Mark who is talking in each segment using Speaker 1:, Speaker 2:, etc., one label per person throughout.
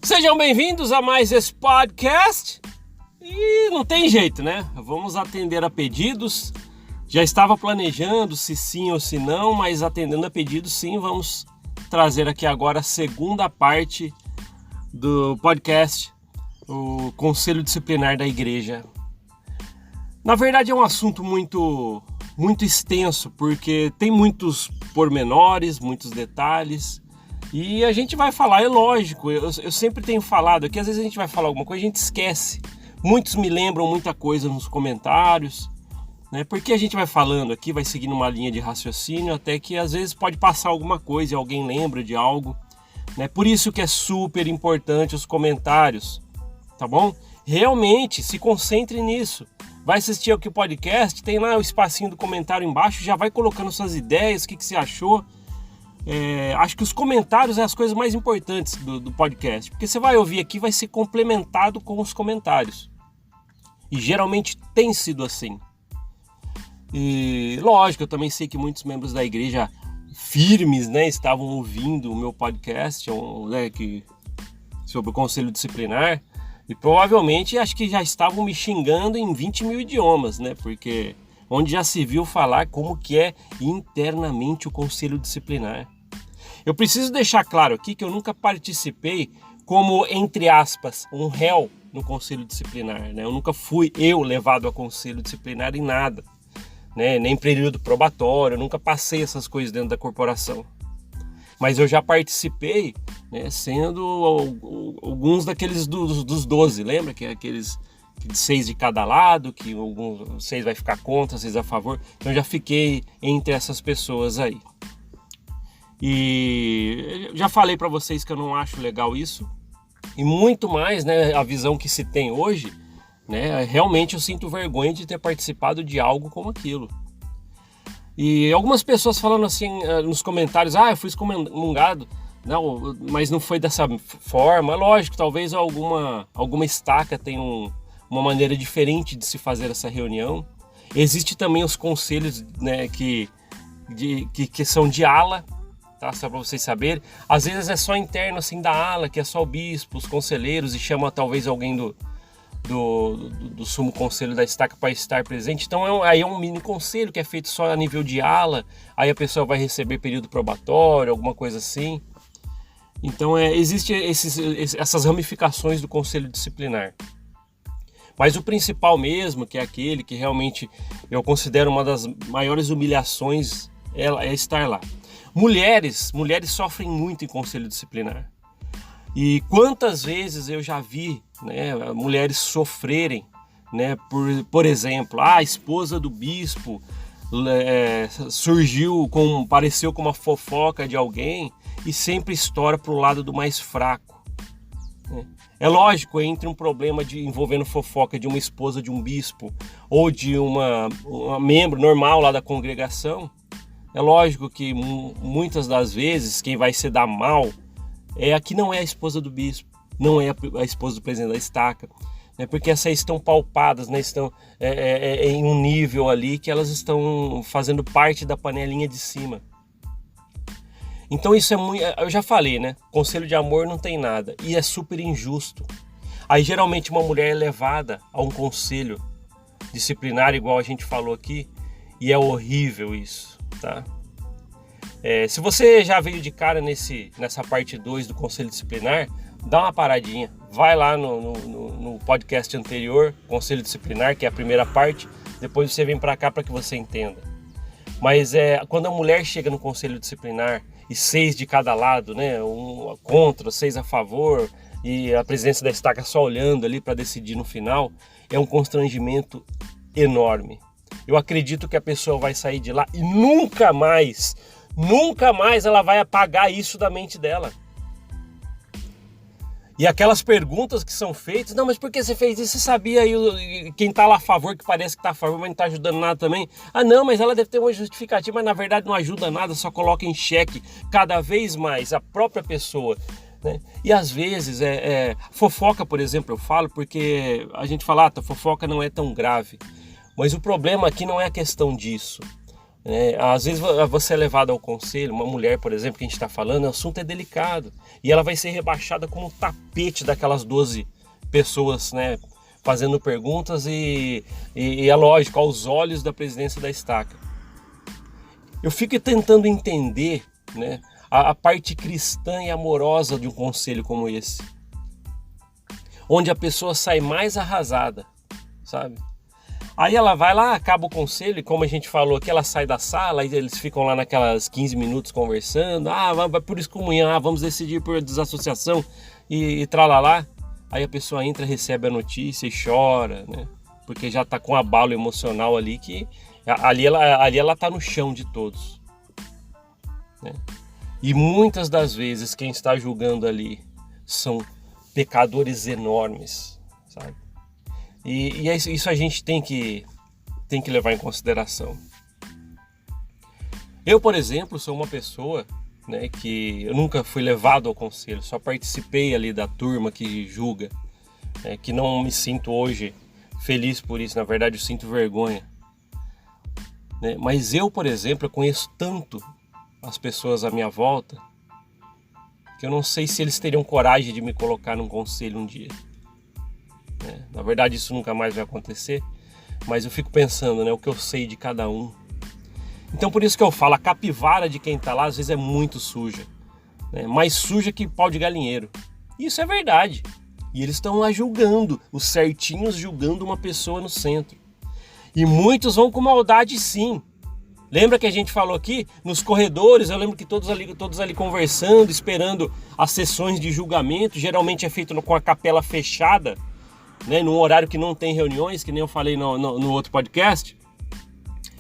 Speaker 1: Sejam bem-vindos a mais esse podcast. E não tem jeito, né? Vamos atender a pedidos. Já estava planejando se sim ou se não, mas atendendo a pedidos sim, vamos trazer aqui agora a segunda parte do podcast, o Conselho Disciplinar da Igreja. Na verdade é um assunto muito extenso, porque tem muitos pormenores, muitos detalhes. E a gente vai falar, é lógico, eu sempre tenho falado aqui, às vezes a gente vai falar alguma coisa e a gente esquece. Muitos me lembram muita coisa nos comentários, né? Porque a gente vai falando aqui, vai seguindo uma linha de raciocínio, até que às vezes pode passar alguma coisa e alguém lembra de algo, né? Por isso que é super importante os comentários, tá bom? Realmente, se concentre nisso. Vai assistir aqui o podcast, tem lá o espacinho do comentário embaixo, já vai colocando suas ideias, o que você achou. Acho que os comentários é as coisas mais importantes do podcast, porque você vai ouvir aqui, vai ser complementado com os comentários, e geralmente tem sido assim. E lógico, eu também sei que muitos membros da igreja firmes, né, estavam ouvindo o meu podcast, né, sobre o conselho disciplinar, e provavelmente acho que já estavam me xingando em 20 mil idiomas, né, porque onde já se viu falar como que é internamente o conselho disciplinar. Eu preciso deixar claro aqui que eu nunca participei como, entre aspas, um réu no conselho disciplinar, né? Eu nunca fui levado a conselho disciplinar em nada, né? Nem período probatório, eu nunca passei essas coisas dentro da corporação. Mas eu já participei, né, sendo alguns daqueles dos 12, lembra? Que é aqueles 6 de cada lado, que 6 vai ficar contra, 6 a favor. Então eu já fiquei entre essas pessoas aí. E já falei para vocês que eu não acho legal isso. E muito mais, né, a visão que se tem hoje, né, realmente eu sinto vergonha de ter participado de algo como aquilo. E algumas pessoas falando assim nos comentários, eu fui excomungado. Não, mas não foi dessa forma. Lógico, talvez alguma estaca tenha uma maneira diferente de se fazer essa reunião. Existe também os conselhos, né, que são de ala, tá? Só para vocês saberem. Às vezes é só interno assim da ala, que é só o bispo, os conselheiros, e chama talvez alguém do sumo conselho da estaca para estar presente. Então aí é um mini conselho que é feito só a nível de ala. Aí a pessoa vai receber período probatório, alguma coisa assim. Então existe essas ramificações do conselho disciplinar. Mas o principal mesmo, que é aquele que realmente eu considero uma das maiores humilhações, é estar lá. Mulheres sofrem muito em conselho disciplinar. E quantas vezes eu já vi, né, mulheres sofrerem, né, por exemplo, a esposa do bispo pareceu com uma fofoca de alguém e sempre estoura para o lado do mais fraco, né? É lógico, entre um problema envolvendo fofoca de uma esposa de um bispo ou de uma membro normal lá da congregação, é lógico que muitas das vezes quem vai se dar mal é a que não é a esposa do bispo, não é a esposa do presidente da estaca, né? Porque essas estão palpadas, né? Estão em um nível ali que elas estão fazendo parte da panelinha de cima. Então isso é muito, eu já falei, né? Conselho de amor não tem nada e é super injusto. Aí geralmente uma mulher é levada a um conselho disciplinar, igual a gente falou aqui, e é horrível isso, tá? Se você já veio de cara nessa parte 2 do conselho disciplinar, dá uma paradinha, vai lá no podcast anterior, conselho disciplinar, que é a primeira parte, depois você vem para cá para que você entenda. Mas quando a mulher chega no conselho disciplinar e 6 de cada lado, né, um contra, 6 a favor, e a presidência da estaca só olhando ali para decidir no final, é um constrangimento enorme. Eu acredito que a pessoa vai sair de lá e nunca mais ela vai apagar isso da mente dela. E aquelas perguntas que são feitas, não, mas por que você fez isso? Você sabia aí quem está lá a favor, que parece que está a favor, mas não está ajudando nada também? Ah, não, mas ela deve ter uma justificativa, mas na verdade não ajuda nada, só coloca em xeque cada vez mais a própria pessoa, né? E às vezes, fofoca, por exemplo, eu falo, porque a gente fala, fofoca não é tão grave. Mas o problema aqui não é a questão disso. Às vezes você é levado ao conselho, uma mulher, por exemplo, que a gente está falando, o assunto é delicado. E ela vai ser rebaixada como um tapete daquelas 12 pessoas, né, fazendo perguntas e é lógico, aos olhos da presidência da estaca. Eu fico tentando entender, né, a parte cristã e amorosa de um conselho como esse. Onde a pessoa sai mais arrasada, sabe? Aí ela vai lá, acaba o conselho, e como a gente falou aqui, ela sai da sala, e eles ficam lá naquelas 15 minutos conversando, vai por excomunhão, vamos decidir por desassociação e tralalá. Aí a pessoa entra, recebe a notícia e chora, né? Porque já tá com um abalo emocional ali, que ali ela tá no chão de todos, né? E muitas das vezes quem está julgando ali são pecadores enormes, sabe? E isso a gente tem que levar em consideração. Eu, por exemplo, sou uma pessoa, né, que eu nunca fui levado ao conselho, só participei ali da turma que julga, que não me sinto hoje feliz por isso, na verdade eu sinto vergonha, né? Mas eu, por exemplo, eu conheço tanto as pessoas à minha volta que eu não sei se eles teriam coragem de me colocar num conselho um dia. Na verdade isso nunca mais vai acontecer, mas eu fico pensando, né, o que eu sei de cada um. Então por isso que eu falo, a capivara de quem está lá às vezes é muito suja, né, mais suja que pau de galinheiro. Isso é verdade. E eles estão lá julgando, os certinhos julgando uma pessoa no centro. E muitos vão com maldade sim. Lembra que a gente falou aqui, nos corredores, eu lembro que todos ali conversando, esperando as sessões de julgamento, geralmente é feito com a capela fechada, né, num horário que não tem reuniões, que nem eu falei no outro podcast.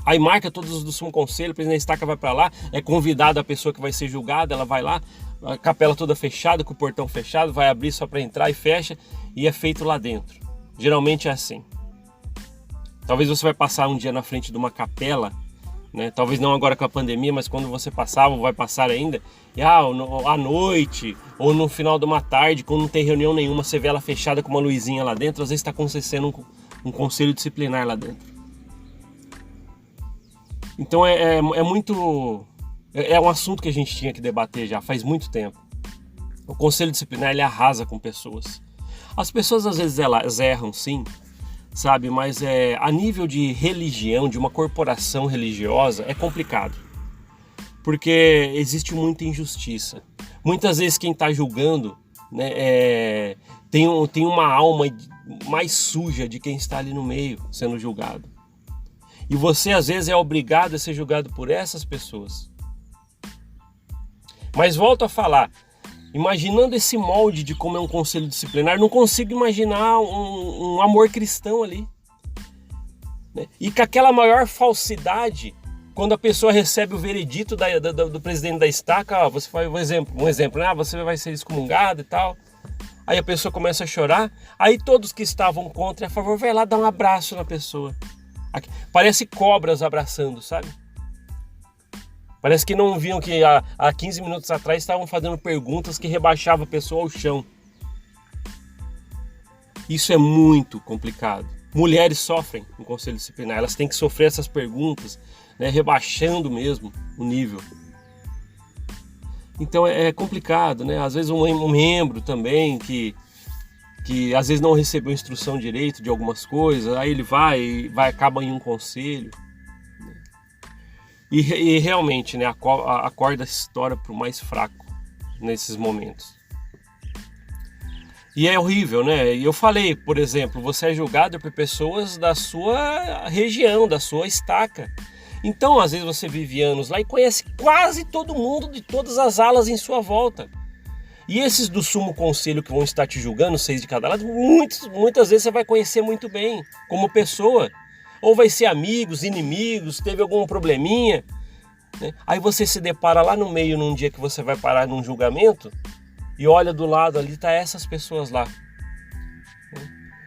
Speaker 1: Aí marca todos os do sumo conselho, o presidente da estaca vai para lá, é convidada a pessoa que vai ser julgada, ela vai lá, a capela toda fechada, com o portão fechado, vai abrir só para entrar e fecha, e é feito lá dentro. Geralmente é assim. Talvez você vai passar um dia na frente de uma capela, né, talvez não agora com a pandemia, mas quando você passava, vai passar ainda, e à noite ou no final de uma tarde, quando não tem reunião nenhuma, você vê ela fechada com uma luzinha lá dentro, às vezes está acontecendo um conselho disciplinar lá dentro. Então é um assunto que a gente tinha que debater já faz muito tempo. O conselho disciplinar, ele arrasa com pessoas. As pessoas às vezes elas erram sim, sabe, mas a nível de religião, de uma corporação religiosa, é complicado. Porque existe muita injustiça. Muitas vezes quem está julgando, né, tem uma alma mais suja de quem está ali no meio sendo julgado. E você às vezes é obrigado a ser julgado por essas pessoas. Mas volto a falar, imaginando esse molde de como é um conselho disciplinar, não consigo imaginar um amor cristão ali, né? E com aquela maior falsidade, quando a pessoa recebe o veredito do presidente da estaca, você faz um exemplo, né? Você vai ser excomungado e tal. Aí a pessoa começa a chorar, aí todos que estavam contra e a favor vai lá dar um abraço na pessoa. Parece cobras abraçando, sabe? Parece que não viam que há 15 minutos atrás estavam fazendo perguntas que rebaixavam a pessoa ao chão. Isso é muito complicado. Mulheres sofrem no conselho disciplinar, elas têm que sofrer essas perguntas, né, rebaixando mesmo o nível. Então é complicado, né? Às vezes um membro também que às vezes não recebeu instrução direito de algumas coisas, aí ele acaba em um conselho. E realmente, né, a corda estoura para o mais fraco nesses momentos. E é horrível, né? E eu falei, por exemplo, você é julgado por pessoas da sua região, da sua estaca. Então, às vezes você vive anos lá e conhece quase todo mundo de todas as alas em sua volta. E esses do sumo conselho que vão estar te julgando, 6 de cada lado, muitas vezes você vai conhecer muito bem como pessoa. Ou vai ser amigos, inimigos, teve algum probleminha, né? Aí você se depara lá no meio num dia que você vai parar num julgamento e olha do lado ali, tá essas pessoas lá.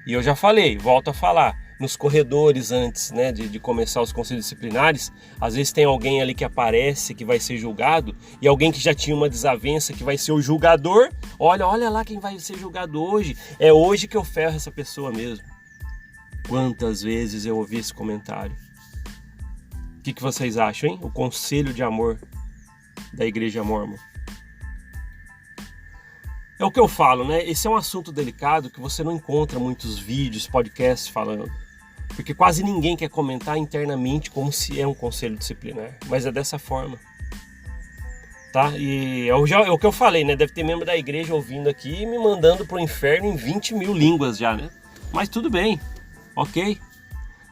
Speaker 1: E eu já falei, volto a falar, nos corredores antes, né, de começar os conselhos disciplinares, às vezes tem alguém ali que aparece que vai ser julgado e alguém que já tinha uma desavença que vai ser o julgador. Olha lá quem vai ser julgado hoje, é hoje que eu ferro essa pessoa mesmo. Quantas vezes eu ouvi esse comentário? que vocês acham, hein? O conselho de amor da Igreja Mórmon. É o que eu falo, né? Esse é um assunto delicado que você não encontra muitos vídeos, podcasts falando. Porque quase ninguém quer comentar internamente como se é um conselho disciplinar. Mas é dessa forma. Tá? E é o que eu falei, né? Deve ter membro da igreja ouvindo aqui e me mandando pro inferno em 20 mil línguas já, né? Mas tudo bem. Ok.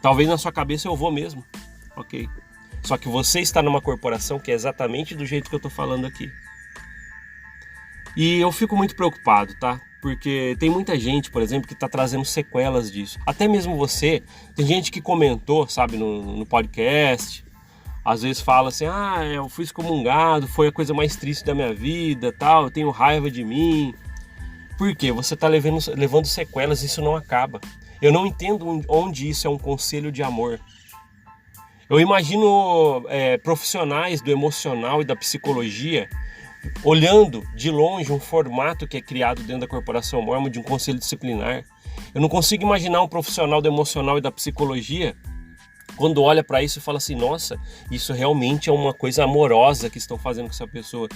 Speaker 1: Talvez na sua cabeça eu vou mesmo. Ok. Só que você está numa corporação que é exatamente do jeito que eu tô falando aqui. E eu fico muito preocupado, tá? Porque tem muita gente, por exemplo, que está trazendo sequelas disso. Até mesmo você, tem gente que comentou, sabe, no podcast, às vezes fala assim, eu fui excomungado, foi a coisa mais triste da minha vida, tal, eu tenho raiva de mim. Por quê? Você está levando sequelas, isso não acaba. Eu não entendo onde isso é um conselho de amor. Eu imagino profissionais do emocional e da psicologia olhando de longe um formato que é criado dentro da Corporação Mórmon de um conselho disciplinar. Eu não consigo imaginar um profissional do emocional e da psicologia quando olha para isso e fala assim, nossa, isso realmente é uma coisa amorosa que estão fazendo com essa pessoa.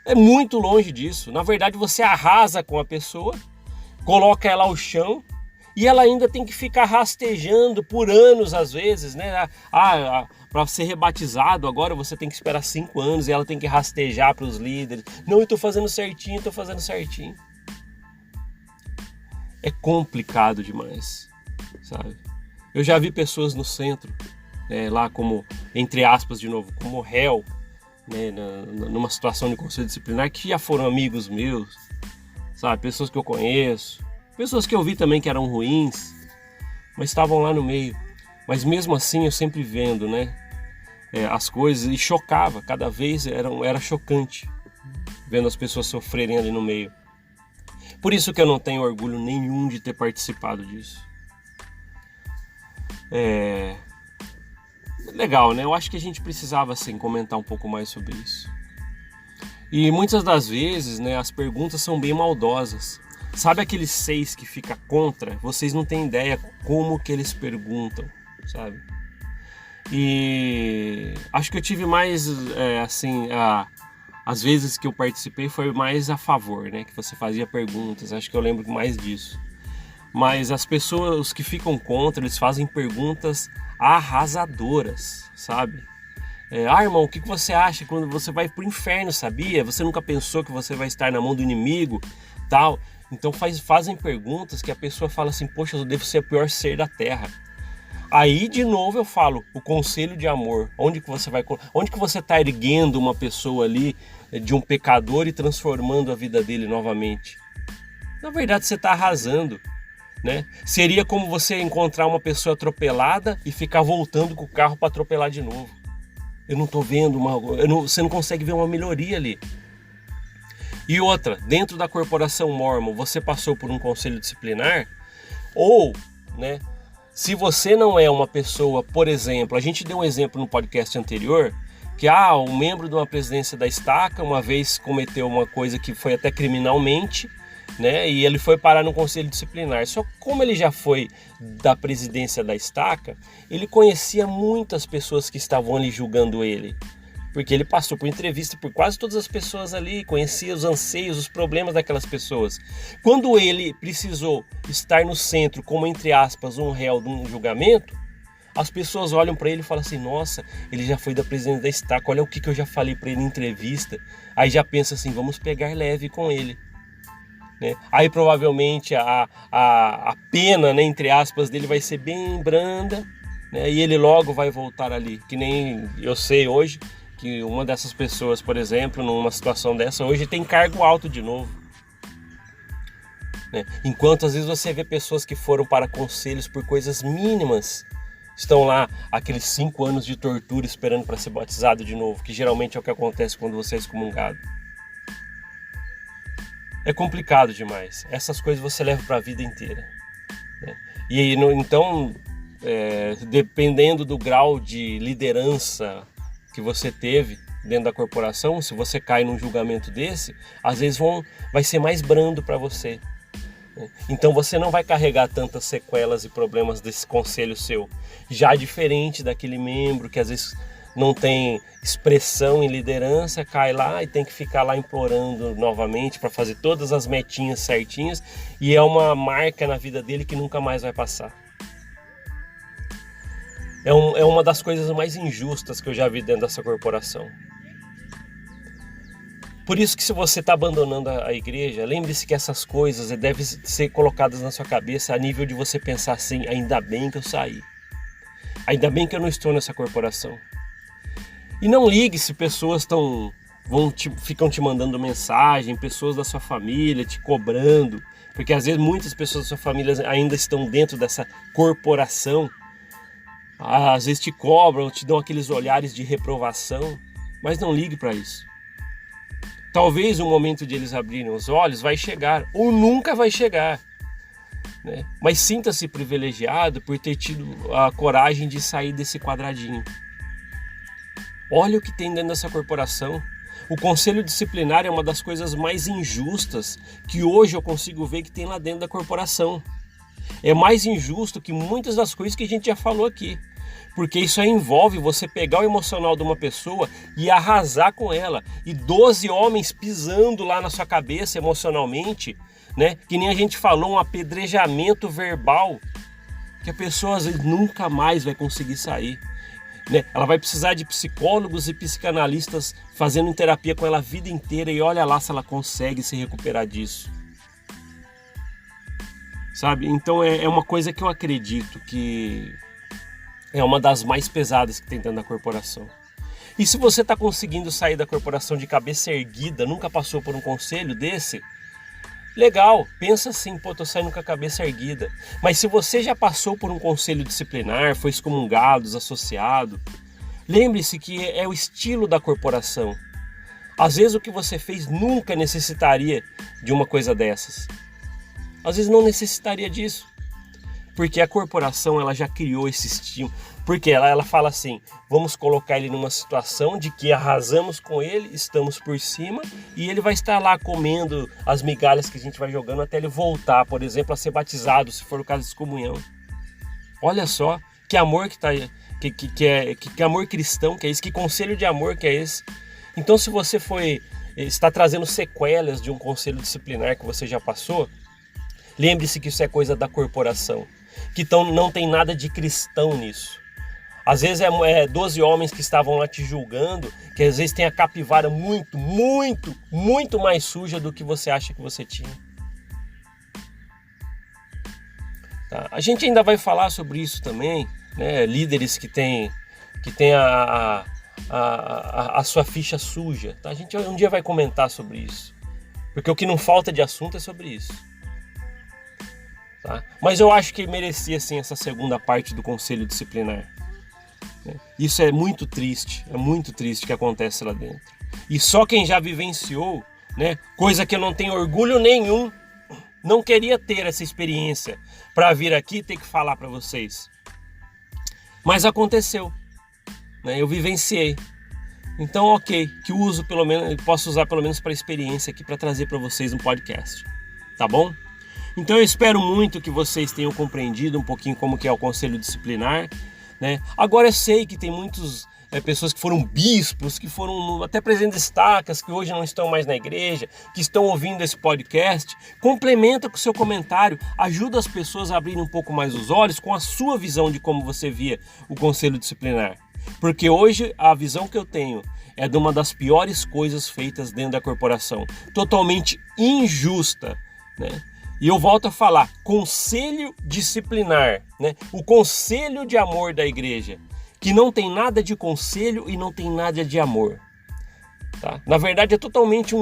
Speaker 1: É muito longe disso. Na verdade, você arrasa com a pessoa, coloca ela ao chão e ela ainda tem que ficar rastejando por anos às vezes, né? Para ser rebatizado agora você tem que esperar 5 anos e ela tem que rastejar para os líderes. Não, eu estou fazendo certinho, estou fazendo certinho. É complicado demais, sabe? Eu já vi pessoas no centro, lá como, entre aspas de novo, como réu, né, numa situação de conselho disciplinar, que já foram amigos meus, sabe? Pessoas que eu conheço, pessoas que eu vi também que eram ruins, mas estavam lá no meio. Mas mesmo assim eu sempre vendo, né, as coisas e chocava, cada vez era chocante vendo as pessoas sofrerem ali no meio. Por isso que eu não tenho orgulho nenhum de ter participado disso. Legal, né? Eu acho que a gente precisava assim, comentar um pouco mais sobre isso. E muitas das vezes, né, as perguntas são bem maldosas. Sabe aqueles 6 que fica contra? Vocês não têm ideia como que eles perguntam, sabe? E acho que eu tive mais, as vezes que eu participei foi mais a favor, né? Que você fazia perguntas, acho que eu lembro mais disso. Mas as pessoas, os que ficam contra, eles fazem perguntas arrasadoras, sabe? Irmão, o que você acha quando você vai pro inferno, sabia? Você nunca pensou que você vai estar na mão do inimigo, tal? Então fazem perguntas que a pessoa fala assim, poxa, eu devo ser o pior ser da terra. Aí, de novo, eu falo, o conselho de amor. Onde que você está erguendo uma pessoa ali de um pecador e transformando a vida dele novamente? Na verdade, você está arrasando, né? Seria como você encontrar uma pessoa atropelada e ficar voltando com o carro para atropelar de novo. Eu não estou vendo você não consegue ver uma melhoria ali. E outra, dentro da Corporação Mórmon, você passou por um conselho disciplinar? Ou, né? Se você não é uma pessoa, por exemplo, a gente deu um exemplo no podcast anterior, que um membro de uma presidência da estaca uma vez cometeu uma coisa que foi até criminalmente, né? E ele foi parar no conselho disciplinar. Só que como ele já foi da presidência da estaca, ele conhecia muitas pessoas que estavam ali julgando ele. Porque ele passou por entrevista por quase todas as pessoas ali, conhecia os anseios, os problemas daquelas pessoas. Quando ele precisou estar no centro, como entre aspas, um réu de um julgamento, as pessoas olham para ele e falam assim, nossa, ele já foi da presidência da estaca, olha o que eu já falei para ele em entrevista. Aí já pensa assim, vamos pegar leve com ele. Né? Aí provavelmente a pena, né, entre aspas, dele vai ser bem branda, né? E ele logo vai voltar ali, que nem eu sei hoje, que uma dessas pessoas, por exemplo, numa situação dessa, hoje tem cargo alto de novo. Né? Enquanto às vezes você vê pessoas que foram para conselhos por coisas mínimas, estão lá aqueles 5 anos de tortura esperando para ser batizado de novo, que geralmente é o que acontece quando você é excomungado. É complicado demais. Essas coisas você leva para a vida inteira. Né? E então, dependendo do grau de liderança que você teve dentro da corporação, se você cai num julgamento desse, às vezes vai ser mais brando para você. Então você não vai carregar tantas sequelas e problemas desse conselho seu. Já diferente daquele membro que às vezes não tem expressão em liderança, cai lá e tem que ficar lá implorando novamente para fazer todas as metinhas certinhas, e é uma marca na vida dele que nunca mais vai passar. É uma das coisas mais injustas que eu já vi dentro dessa corporação. Por isso que, se você está abandonando a igreja, lembre-se que essas coisas devem ser colocadas na sua cabeça a nível de você pensar assim: ainda bem que eu saí, ainda bem que eu não estou nessa corporação. E não ligue se pessoas ficam te mandando mensagem, pessoas da sua família te cobrando, porque às vezes muitas pessoas da sua família ainda estão dentro dessa corporação. Às vezes te cobram, te dão aqueles olhares de reprovação, mas não ligue para isso. Talvez o momento de eles abrirem os olhos vai chegar, ou nunca vai chegar, né? Mas sinta-se privilegiado por ter tido a coragem de sair desse quadradinho. Olha o que tem dentro dessa corporação. O conselho disciplinar é uma das coisas mais injustas que hoje eu consigo ver que tem lá dentro da corporação. É mais injusto que muitas das coisas que a gente já falou aqui. Porque isso aí envolve você pegar o emocional de uma pessoa e arrasar com ela. E 12 homens pisando lá na sua cabeça emocionalmente, né? Que nem a gente falou, um apedrejamento verbal, que a pessoa às vezes nunca mais vai conseguir sair, né? Ela vai precisar de psicólogos e psicanalistas fazendo terapia com ela a vida inteira, e olha lá se ela consegue se recuperar disso. Sabe? Então é uma coisa que eu acredito que é uma das mais pesadas que tem dentro da corporação. E se você está conseguindo sair da corporação de cabeça erguida, nunca passou por um conselho desse, legal, pensa assim: pô, tô saindo com a cabeça erguida. Mas se você já passou por um conselho disciplinar, foi excomungado, desassociado, lembre-se que é o estilo da corporação. Às vezes o que você fez nunca necessitaria de uma coisa dessas. Às vezes não necessitaria disso. Porque a corporação, ela já criou esse estímulo. Porque ela fala assim: vamos colocar ele numa situação de que arrasamos com ele, estamos por cima, e ele vai estar lá comendo as migalhas que a gente vai jogando até ele voltar, por exemplo, a ser batizado, se for o caso de excomunhão. Olha só, que amor que amor cristão que é esse, que conselho de amor que é esse. Então, se você está trazendo sequelas de um conselho disciplinar que você já passou, lembre-se que isso é coisa da corporação, que não tem nada de cristão nisso. Às vezes é 12 homens que estavam lá te julgando, que às vezes tem a capivara muito, muito, muito mais suja do que você acha que você tinha. Tá? A gente ainda vai falar sobre isso também, né? Líderes que têm a sua ficha suja. Tá? A gente um dia vai comentar sobre isso, porque o que não falta de assunto é sobre isso. Tá? Mas eu acho que merecia sim essa segunda parte do conselho disciplinar. Isso é muito triste que acontece lá dentro. E só quem já vivenciou, né, coisa que eu não tenho orgulho nenhum, não queria ter essa experiência para vir aqui e ter que falar para vocês. Mas aconteceu, né, eu vivenciei. Então, ok, que posso usar pelo menos para experiência aqui para trazer para vocês um podcast, tá bom? Então eu espero muito que vocês tenham compreendido um pouquinho como que é o conselho disciplinar, né? Agora eu sei que tem muitas pessoas que foram bispos, que foram até presidentes de estacas, que hoje não estão mais na igreja, que estão ouvindo esse podcast. Complementa com o seu comentário, ajuda as pessoas a abrirem um pouco mais os olhos com a sua visão de como você via o conselho disciplinar. Porque hoje a visão que eu tenho é de uma das piores coisas feitas dentro da corporação, totalmente injusta, né? E eu volto a falar, conselho disciplinar, né? O conselho de amor da igreja, que não tem nada de conselho e não tem nada de amor. Tá? Na verdade é totalmente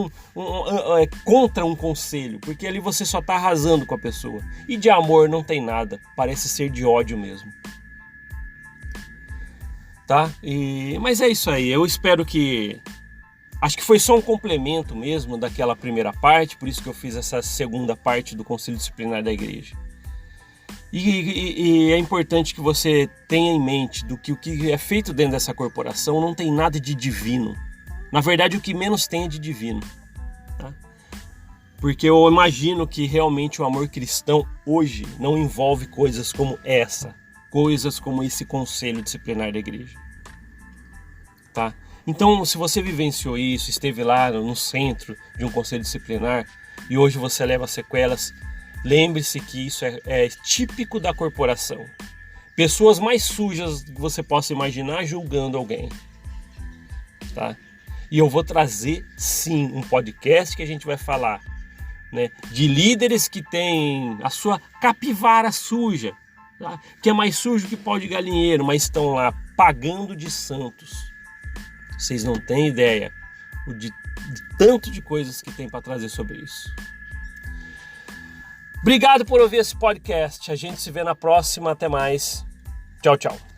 Speaker 1: contra um conselho, porque ali você só está arrasando com a pessoa. E de amor não tem nada, parece ser de ódio mesmo. Tá? Mas é isso aí, eu espero que... Acho que foi só um complemento mesmo daquela primeira parte, por isso que eu fiz essa segunda parte do conselho disciplinar da igreja. E é importante que você tenha em mente do que o que é feito dentro dessa corporação não tem nada de divino. Na verdade, o que menos tem é de divino. Tá? Porque eu imagino que realmente o amor cristão hoje não envolve coisas como essa, coisas como esse conselho disciplinar da igreja. tá? Então, se você vivenciou isso, esteve lá no centro de um conselho disciplinar e hoje você leva sequelas, lembre-se que isso é típico da corporação. Pessoas mais sujas que você possa imaginar julgando alguém, tá? E eu vou trazer, sim, um podcast que a gente vai falar, né, de líderes que têm a sua capivara suja, tá? Que é mais sujo que pau de galinheiro, mas estão lá pagando de santos. Vocês não têm ideia de tanto de coisas que tem para trazer sobre isso. Obrigado por ouvir esse podcast. A gente se vê na próxima. Até mais. Tchau, tchau.